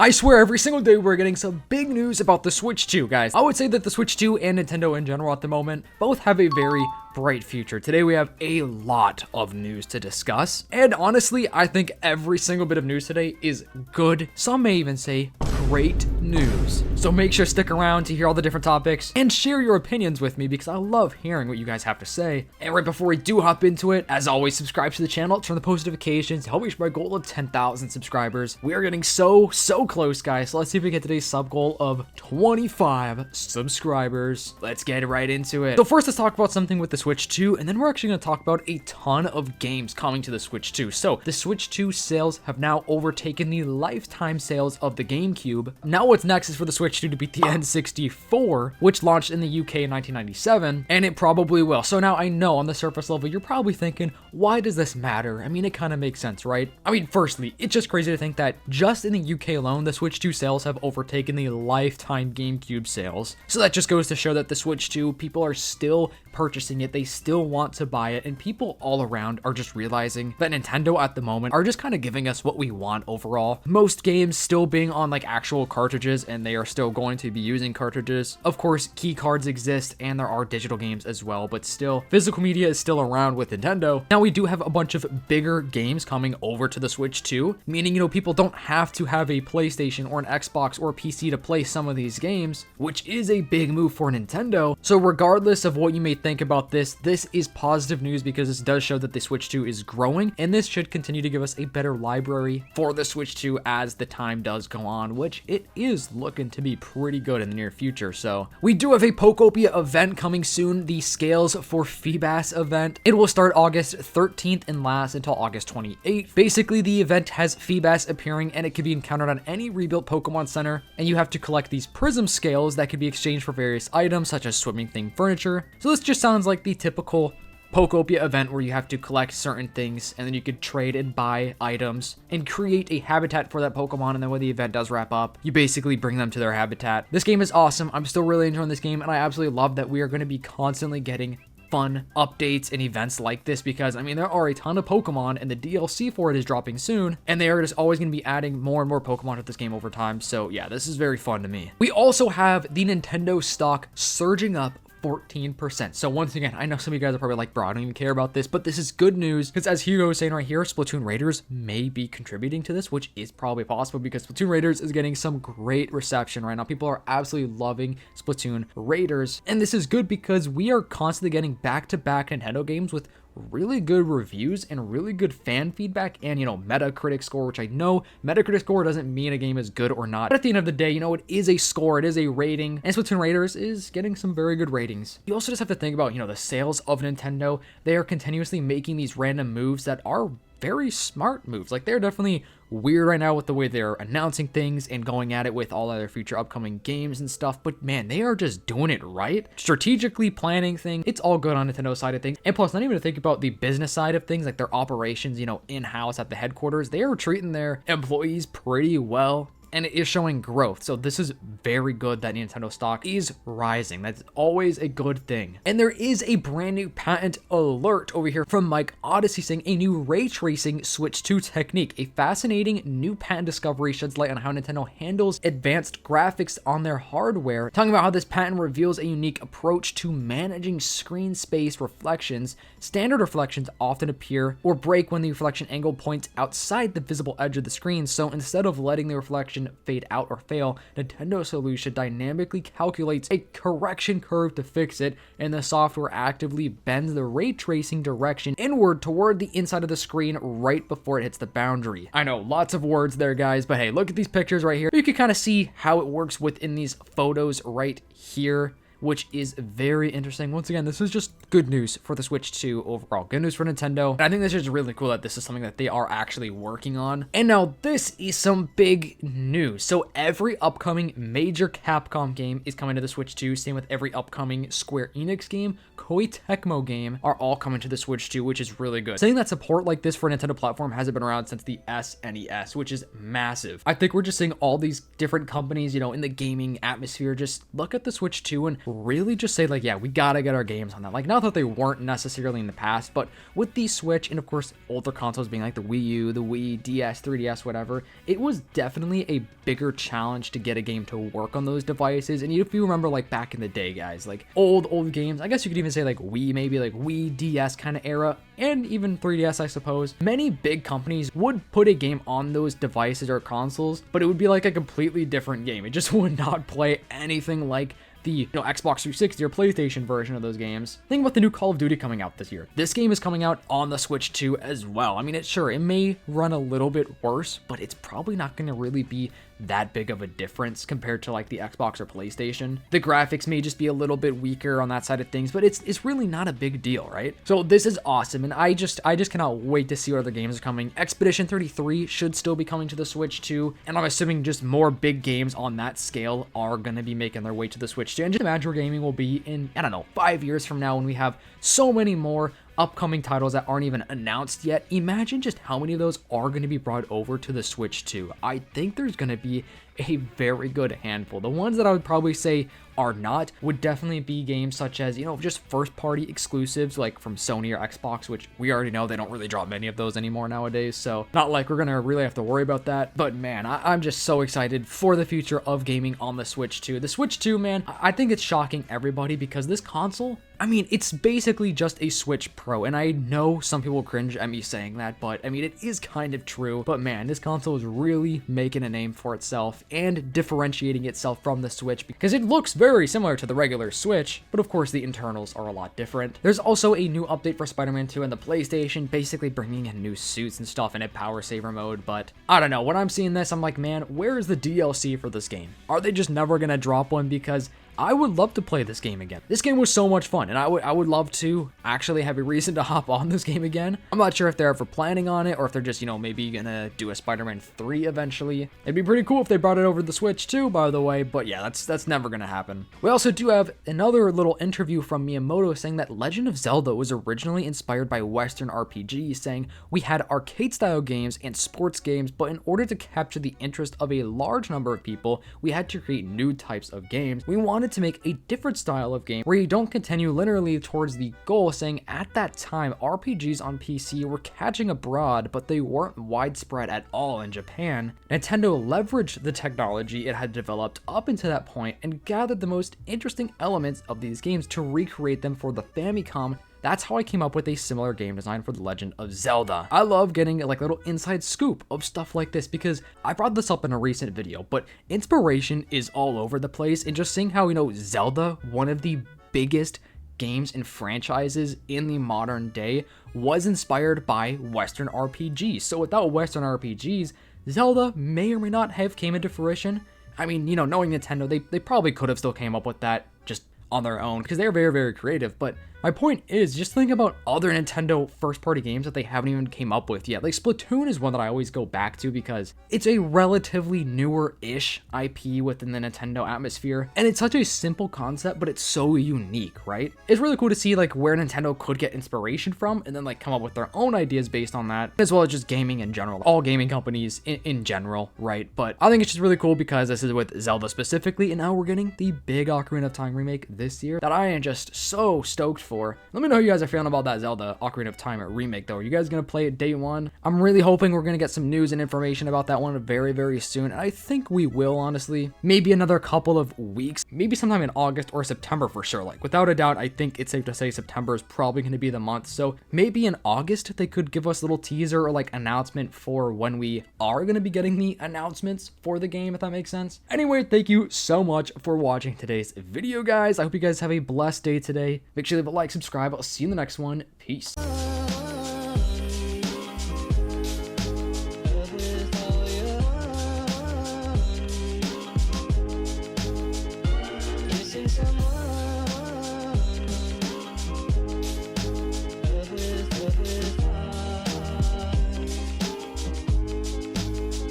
I swear every single day we're getting some big news about the Switch 2, guys. I would say that the Switch 2 and Nintendo in general at the moment both have a very bright future. Today we have a lot of news to discuss, and honestly, I think every single bit of news today is good. Some may even say great news. So make sure to stick around to hear all the different topics and share your opinions with me because I love hearing what you guys have to say. And right before we do hop into it, as always, subscribe to the channel, turn the post notifications, help me reach my goal of 10,000 subscribers. We are getting so close, guys. So let's see if we get today's sub goal of 25 subscribers. Let's get right into it. So first, let's talk about something with the Switch 2, and then we're actually going to talk about a ton of games coming to the Switch 2. So the Switch 2 sales have now overtaken the lifetime sales of the GameCube. Now what's next is for the Switch 2 to beat the N64, which launched in the UK in 1997, and it probably will. So now I know on the surface level, you're probably thinking, why does this matter? I mean, it kind of makes sense, right? I mean, firstly, it's just crazy to think that just in the UK alone, the Switch 2 sales have overtaken the lifetime GameCube sales. So that just goes to show that the Switch 2, people are still purchasing it, they still want to buy it, and people all around are just realizing that Nintendo at the moment are just kind of giving us what we want overall. Most games still being on like actual cartridges, and they are still going to be using cartridges. Of course, key cards exist and there are digital games as well, but still, physical media is still around with Nintendo. Now we do have a bunch of bigger games coming over to the Switch 2, meaning, you know, people don't have to have a PlayStation or an Xbox or a PC to play some of these games, which is a big move for Nintendo. So regardless of what you may think about this is positive news because this does show that the Switch 2 is growing, and this should continue to give us a better library for the Switch 2 as the time does go on, which it is looking to be pretty good in the near future. So we do have a Pokopia event coming soon, the Scales for Feebas event. It will start August 13th and last until August 28th. Basically, the event has Feebas appearing, and it can be encountered on any rebuilt Pokemon Center, and you have to collect these prism scales that can be exchanged for various items such as swimming themed furniture. So this just sounds like the typical Pokopia event where you have to collect certain things and then you could trade and buy items and create a habitat for that Pokemon, and then when the event does wrap up, you basically bring them to their habitat. This game is awesome. I'm still really enjoying this game, and I absolutely love that we are going to be constantly getting fun updates and events like this because, I mean, there are a ton of Pokemon and the DLC for it is dropping soon, and they are just always going to be adding more and more Pokemon to this game over time. So yeah, this is very fun to me. We also have the Nintendo stock surging up 14%. So once again, I know some of you guys are probably like, bro, I don't even care about this, but this is good news because as Hugo was saying right here, Splatoon Raiders may be contributing to this, which is probably possible because Splatoon Raiders is getting some great reception right now. People are absolutely loving Splatoon Raiders, and this is good because we are constantly getting back-to-back Nintendo games with really good reviews and really good fan feedback and, you know, Metacritic score, which I know Metacritic score doesn't mean a game is good or not, but at the end of the day, you know, it is a score, it is a rating, and Splatoon Raiders is getting some very good ratings. You also just have to think about, you know, the sales of Nintendo. They are continuously making these random moves that are very smart moves. Like, they're definitely weird right now with the way they're announcing things and going at it with all other future upcoming games and stuff, but man, they are just doing it right. Strategically planning things, it's all good on Nintendo's side of things. And plus, not even to think about the business side of things, like their operations, you know, in-house at the headquarters, they are treating their employees pretty well, and it is showing growth. So this is very good that Nintendo stock is rising. That's always a good thing. And there is a brand new patent alert over here from Mike Odyssey saying a new ray tracing Switch 2 technique. A fascinating new patent discovery sheds light on how Nintendo handles advanced graphics on their hardware, talking about how this patent reveals a unique approach to managing screen space reflections. Standard reflections often appear or break when the reflection angle points outside the visible edge of the screen. So instead of letting the reflection fade out or fail, Nintendo's solution dynamically calculates a correction curve to fix it, and the software actively bends the ray tracing direction inward toward the inside of the screen right before it hits the boundary. I know, lots of words there, guys, but hey, look at these pictures right here. You can kind of see how it works within these photos right here, which is very interesting. Once again, this is just good news for the Switch 2 overall. Good news for Nintendo. And I think this is really cool that this is something that they are actually working on. And now this is some big news. So every upcoming major Capcom game is coming to the Switch 2. Same with every upcoming Square Enix game, Koei Tecmo game are all coming to the Switch 2, which is really good. Saying that support like this for a Nintendo platform hasn't been around since the SNES, which is massive. I think we're just seeing all these different companies, you know, in the gaming atmosphere just look at the Switch 2 and really just say like, yeah, we gotta get our games on that. Like, not that they weren't necessarily in the past, but with the Switch and of course older consoles being like the Wii U, the Wii, DS, 3DS, whatever, it was definitely a bigger challenge to get a game to work on those devices. And if you remember like back in the day, guys, like old games, I guess you could even say like Wii, maybe like Wii, DS kind of era, and even 3DS, I suppose, many big companies would put a game on those devices or consoles, but it would be like a completely different game. It just would not play anything like the Xbox 360 or PlayStation version of those games. Think about the new Call of Duty coming out this year. This game is coming out on the Switch 2 as well. I mean, it may run a little bit worse, but it's probably not going to really be that big of a difference compared to like the Xbox or PlayStation. The graphics may just be a little bit weaker on that side of things, but it's really not a big deal, right? So this is awesome, and I just cannot wait to see what other games are coming. Expedition 33 should still be coming to the Switch 2, and I'm assuming just more big games on that scale are going to be making their way to the Switch 2. And just imagine where gaming will be in, I don't know, 5 years from now when we have so many more upcoming titles that aren't even announced yet. Imagine just how many of those are going to be brought over to the Switch 2. I think there's going to be a very good handful. The ones that I would probably say are not would definitely be games such as, just first party exclusives like from Sony or Xbox, which we already know they don't really drop many of those anymore nowadays, so not like we're gonna really have to worry about that. But man, I'm just so excited for the future of gaming on the Switch 2. The Switch 2, man, I think it's shocking everybody because this console, I mean, it's basically just a Switch Pro, and I know some people cringe at me saying that, but I mean, it is kind of true. But man, this console is really making a name for itself and differentiating itself from the Switch because it looks very similar to the regular Switch, but of course the internals are a lot different. There's also a new update for Spider-Man 2 and the PlayStation, basically bringing in new suits and stuff in a power saver mode, but I don't know. When I'm seeing this, I'm like, man, where is the DLC for this game? Are they just never gonna drop one? Because I would love to play this game again. This game was so much fun, and I would love to actually have a reason to hop on this game again. I'm not sure if they're ever planning on it, or if they're just, maybe gonna do a Spider-Man 3 eventually. It'd be pretty cool if they brought it over to the Switch too, by the way, but yeah, that's never gonna happen. We also do have another little interview from Miyamoto saying that Legend of Zelda was originally inspired by Western RPGs, saying, "We had arcade-style games and sports games, but in order to capture the interest of a large number of people, we had to create new types of games. We wanted to make a different style of game where you don't continue linearly towards the goal," saying at that time RPGs on PC were catching abroad, but they weren't widespread at all in Japan. Nintendo leveraged the technology it had developed up until that point and gathered the most interesting elements of these games to recreate them for the Famicom. That's how I came up with a similar game design for The Legend of Zelda. I love getting like a little inside scoop of stuff like this because I brought this up in a recent video, but inspiration is all over the place, and just seeing how, Zelda, one of the biggest games and franchises in the modern day, was inspired by Western RPGs. So without Western RPGs, Zelda may or may not have came into fruition. I mean, knowing Nintendo, they probably could have still came up with that just on their own because they're very, very creative. But my point is, just think about other Nintendo first-party games that they haven't even came up with yet. Like Splatoon is one that I always go back to because it's a relatively newer-ish IP within the Nintendo atmosphere, and it's such a simple concept, but it's so unique, right? It's really cool to see like where Nintendo could get inspiration from, and then like come up with their own ideas based on that, as well as just gaming in general, all gaming companies in general, right? But I think it's just really cool because this is with Zelda specifically, and now we're getting the big Ocarina of Time remake this year that I am just so stoked for. Let me know how you guys are feeling about that Zelda Ocarina of Time remake though. Are you guys gonna play it day one? I'm really hoping we're gonna get some news and information about that one very, very soon, and I think we will, honestly. Maybe another couple of weeks, maybe sometime in August or September for sure. Like without a doubt, I think it's safe to say September is probably gonna be the month. So maybe in August they could give us a little teaser or like announcement for when we are gonna be getting the announcements for the game, if that makes sense. Anyway, thank you so much for watching today's video, guys. I hope you guys have a blessed day today. Make sure to leave a like, subscribe. I'll see you in the next one. Peace.